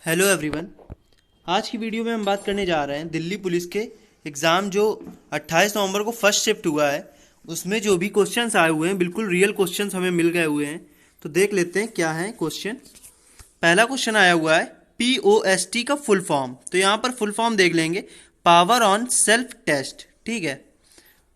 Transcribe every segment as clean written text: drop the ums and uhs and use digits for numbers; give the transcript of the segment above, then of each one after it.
Hello everyone. आज की video में हम बात करने जा रहे हैं दिल्ली पुलिस के एग्ज़ाम जो 28 नवंबर को फर्स्ट शिफ्ट हुआ है, उसमें जो भी क्वेश्चंस आए हुए हैं बिल्कुल रियल क्वेश्चंस हमें मिल गए हुए हैं। तो देख लेते हैं क्या है क्वेश्चन। पहला क्वेश्चन आया हुआ है POST का फुल फॉर्म। तो यहाँ पर फुल फॉर्म देख लेंगे, पावर ऑन सेल्फ टेस्ट। ठीक है,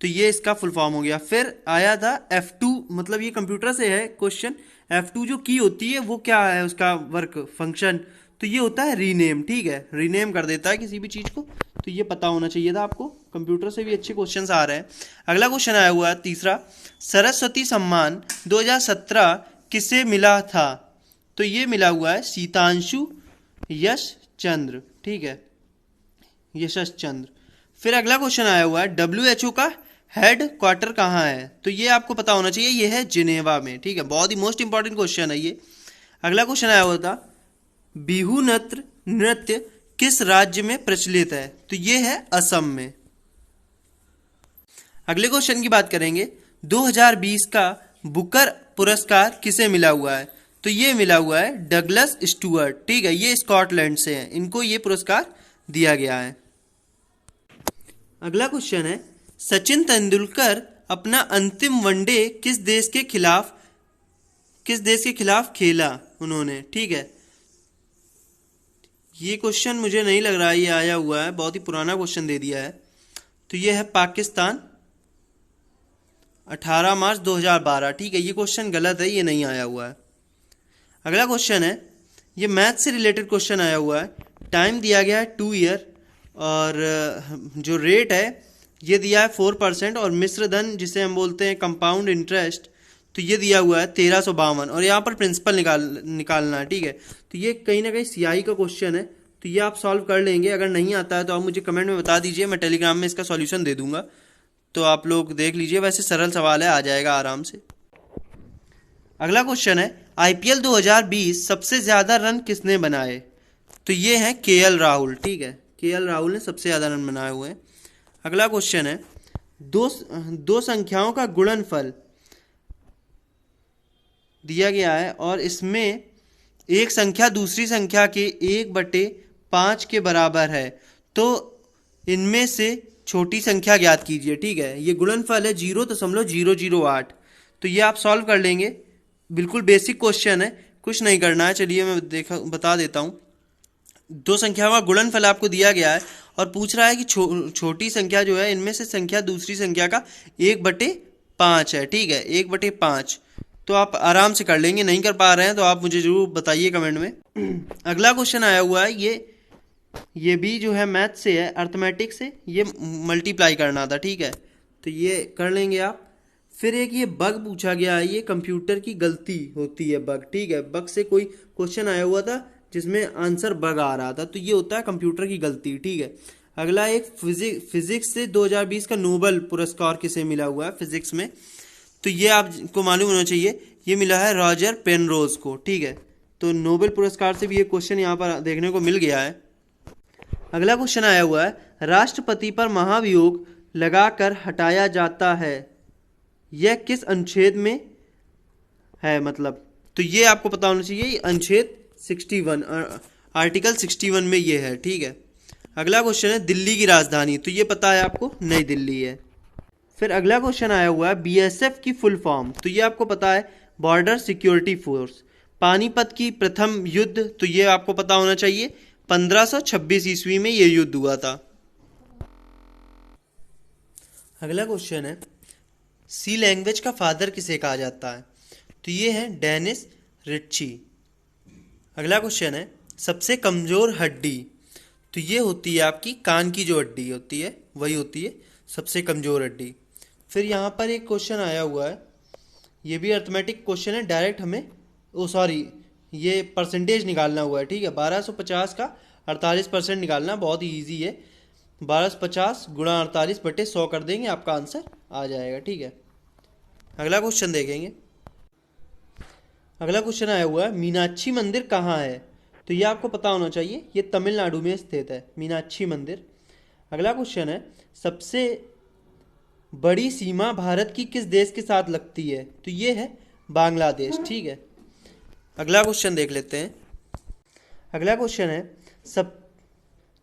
तो ये इसका फुल फॉर्म हो गया। फिर आया था F2, मतलब ये कंप्यूटर से है क्वेश्चन। F2 जो की होती है वो क्या है, उसका वर्क फंक्शन, तो ये होता है रीनेम। ठीक है, रीनेम कर देता है किसी भी चीज़ को। तो ये पता होना चाहिए था आपको, कंप्यूटर से भी अच्छे क्वेश्चंस आ रहे हैं। अगला क्वेश्चन आया हुआ है तीसरा, सरस्वती सम्मान 2017 किसे मिला था? तो ये मिला हुआ है सीतांशु यश चंद्र। ठीक है, यशस चंद्र। फिर अगला क्वेश्चन आया हुआ है WHO का हेड क्वार्टर कहाँ है? तो ये आपको पता होना चाहिए, ये है जिनेवा में। ठीक है, बहुत ही मोस्ट इंपॉर्टेंट क्वेश्चन है ये। अगला क्वेश्चन आया हुआ था बिहू नृत्य किस राज्य में प्रचलित है? तो ये है असम में। अगले क्वेश्चन की बात करेंगे, 2020 का बुकर पुरस्कार किसे मिला हुआ है? तो ये मिला हुआ है डगलस स्टुअर्ट। ठीक है, ये स्कॉटलैंड से हैं, इनको ये पुरस्कार दिया गया है। अगला क्वेश्चन है, सचिन तेंदुलकर अपना अंतिम वनडे किस देश के खिलाफ खेला उन्होंने? ठीक है, ये क्वेश्चन मुझे नहीं लग रहा है ये आया हुआ है, बहुत ही पुराना क्वेश्चन दे दिया है। तो ये है पाकिस्तान, 18 मार्च 2012। ठीक है, ये क्वेश्चन गलत है, ये नहीं आया हुआ है। अगला क्वेश्चन है, ये मैथ से रिलेटेड क्वेश्चन आया हुआ है। टाइम दिया गया है 2 ईयर और जो रेट है ये दिया है 4%, और मिश्र धन जिसे हम बोलते हैं कंपाउंड इंटरेस्ट, तो ये दिया हुआ है 1352, और यहाँ पर प्रिंसिपल निकालना है। ठीक है, तो ये कहीं ना कहीं CI का क्वेश्चन है, तो ये आप सॉल्व कर लेंगे। अगर नहीं आता है तो आप मुझे कमेंट में बता दीजिए, मैं टेलीग्राम में इसका सॉल्यूशन दे दूंगा, तो आप लोग देख लीजिए। वैसे सरल सवाल है, आ जाएगा आराम से। अगला क्वेश्चन है, IPL 2020 सबसे ज्यादा रन किसने बनाए? तो ये है KL राहुल। ठीक है, KL राहुल ने सबसे ज्यादा रन बनाए हुए हैं। अगला क्वेश्चन है, दो संख्याओं का गुणनफल दिया गया है और इसमें एक संख्या दूसरी संख्या के 1/5 के बराबर है, तो इनमें से छोटी संख्या ज्ञात कीजिए। ठीक है, ये गुणनफल है 0.008। तो ये आप सॉल्व कर लेंगे, बिल्कुल बेसिक क्वेश्चन है, कुछ नहीं करना है। चलिए मैं बता देता हूँ। दो संख्याओं का गुणनफल आपको दिया गया है और पूछ रहा है कि छोटी संख्या जो है, इनमें से संख्या दूसरी संख्या का 1/5 है। ठीक है, 1/5, तो आप आराम से कर लेंगे। नहीं कर पा रहे हैं तो आप मुझे जरूर बताइए कमेंट में। अगला क्वेश्चन आया हुआ है, ये भी जो है मैथ से है, अर्थमेटिक से, ये मल्टीप्लाई करना था। ठीक है, तो ये कर लेंगे आप। फिर एक ये बग पूछा गया है, ये कंप्यूटर की गलती होती है बग। ठीक है, बग से कोई क्वेश्चन आया हुआ था जिसमें आंसर बग आ रहा था, तो ये होता है कंप्यूटर की गलती। ठीक है, अगला एक फिजिक्स से 2020 का नोबेल पुरस्कार किसे मिला हुआ है फिजिक्स में? तो ये आपको मालूम होना चाहिए, ये मिला है रॉजर पेनरोज को। ठीक है, तो नोबेल पुरस्कार से भी ये क्वेश्चन यहाँ पर देखने को मिल गया है। अगला क्वेश्चन आया हुआ है, राष्ट्रपति पर महाभियोग लगाकर हटाया जाता है, यह किस अनुच्छेद में है? मतलब तो ये आपको पता होना चाहिए, अनुच्छेद 61, आर्टिकल 61 में ये है। ठीक है, अगला क्वेश्चन है, दिल्ली की राजधानी, तो ये पता है आपको, नई दिल्ली है। फिर अगला क्वेश्चन आया हुआ है, BSF की फुल फॉर्म, तो ये आपको पता है, बॉर्डर सिक्योरिटी फोर्स। पानीपत की प्रथम युद्ध, तो ये आपको पता होना चाहिए, 1526 ईस्वी में ये युद्ध हुआ था। अगला क्वेश्चन है, सी लैंग्वेज का फादर किसे कहा जाता है? तो ये है डेनिस रिच्ची। अगला क्वेश्चन है, सबसे कमजोर हड्डी, तो ये होती है आपकी कान की जो हड्डी होती है, वही होती है सबसे कमजोर हड्डी। फिर यहाँ पर एक क्वेश्चन आया हुआ है, ये भी अर्थमेटिक क्वेश्चन है, डायरेक्ट हमें ये परसेंटेज निकालना हुआ है। ठीक है, 1250 का 48% निकालना, बहुत ही ईजी है। 1250 गुणा 48/100 कर देंगे, आपका आंसर आ जाएगा। ठीक है, अगला क्वेश्चन देखेंगे। अगला क्वेश्चन आया हुआ है, मीनाक्षी मंदिर कहाँ है? तो ये आपको पता होना चाहिए, ये तमिलनाडु में स्थित है, मीनाक्षी मंदिर। अगला क्वेश्चन है, सबसे बड़ी सीमा भारत की किस देश के साथ लगती है? तो ये है बांग्लादेश। ठीक है, अगला क्वेश्चन देख लेते हैं। अगला क्वेश्चन है, सब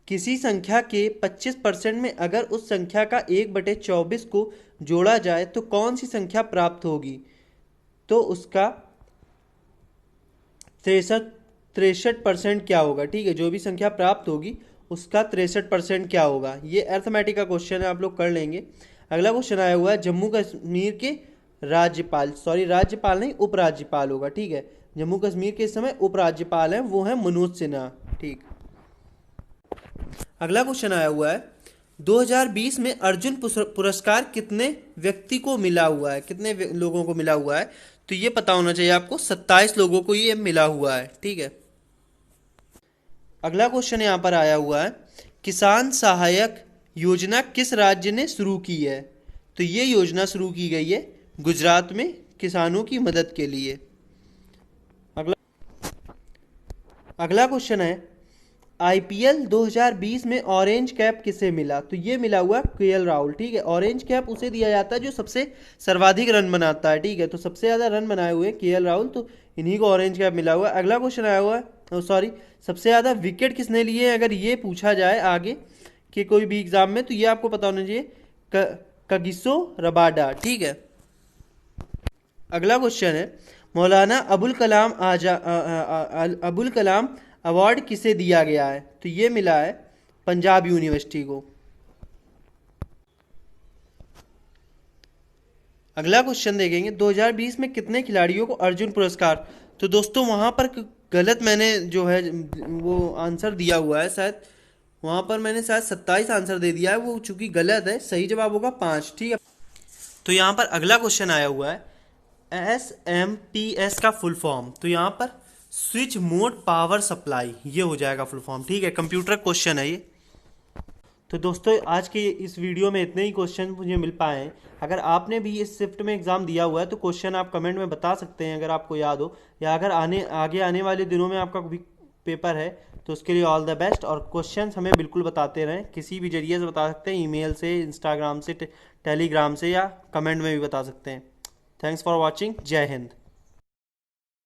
किसी संख्या के 25% में अगर उस संख्या का 1/24 को जोड़ा जाए तो कौन सी संख्या प्राप्त होगी? तो उसका 63% क्या होगा? ठीक है, जो भी संख्या प्राप्त होगी उसका 63% क्या होगा? ये अर्थमेटिक का क्वेश्चन है, आप लोग कर लेंगे। अगला क्वेश्चन आया हुआ है, जम्मू कश्मीर के राज्यपाल, सॉरी राज्यपाल नहीं उपराज्यपाल होगा, ठीक है, जम्मू कश्मीर के इस समय उपराज्यपाल हैं, वो हैं मनोज सिन्हा। ठीक, अगला क्वेश्चन आया हुआ है, 2020 में अर्जुन पुरस्कार कितने व्यक्ति को मिला हुआ है? कितने लोगों को मिला हुआ है? तो ये पता होना चाहिए आपको, 27 लोगों को ये मिला हुआ है। ठीक है, अगला क्वेश्चन यहाँ पर आया हुआ है, किसान सहायक योजना किस राज्य ने शुरू की है? तो ये योजना शुरू की गई है गुजरात में किसानों की मदद के लिए। अगला क्वेश्चन है, आईपीएल 2020 में ऑरेंज कैप किसे मिला? तो ये मिला हुआ केएल राहुल। ठीक है, ऑरेंज कैप उसे दिया जाता है जो सबसे सर्वाधिक रन बनाता है। ठीक है, तो सबसे ज़्यादा रन बनाए हुए केएल राहुल, तो इन्हीं को ऑरेंज कैप मिला हुआ है। अगला क्वेश्चन आया हुआ है, सॉरी, सबसे ज़्यादा विकेट किसने लिए? अगर ये पूछा जाए आगे कि कोई भी एग्जाम में, तो ये आपको पता होना चाहिए, कगिसो रबाडा। ठीक है, अगला क्वेश्चन है, मौलाना अबुल कलाम अवार्ड किसे दिया गया है? तो ये मिला है पंजाब यूनिवर्सिटी को। अगला क्वेश्चन देखेंगे, 2020 में कितने खिलाड़ियों को अर्जुन पुरस्कार? तो दोस्तों वहां पर गलत मैंने जो है वो आंसर दिया हुआ है, शायद वहां पर मैंने शायद 27 आंसर दे दिया है, वो चूंकि गलत है, सही जवाब होगा 5। ठीक है, तो यहाँ पर अगला क्वेश्चन आया हुआ है, SMPS का फुल फॉर्म, तो यहाँ पर स्विच मोड पावर सप्लाई, ये हो जाएगा फुल फॉर्म। ठीक है, कंप्यूटर क्वेश्चन है ये। तो दोस्तों आज के इस वीडियो में इतने ही क्वेश्चन मुझे मिल पाए हैं। अगर आपने भी इस शिफ्ट में एग्जाम दिया हुआ है तो क्वेश्चन आप कमेंट में बता सकते हैं अगर आपको याद हो, या अगर आगे आने वाले दिनों में आपका कोई पेपर है तो उसके लिए ऑल द बेस्ट। और क्वेश्चन हमें बिल्कुल बताते रहें, किसी भी जरिए से बता सकते हैं, ईमेल से, इंस्टाग्राम से, टेलीग्राम से, या कमेंट में भी बता सकते हैं। Thanks for watching. जय हिंद।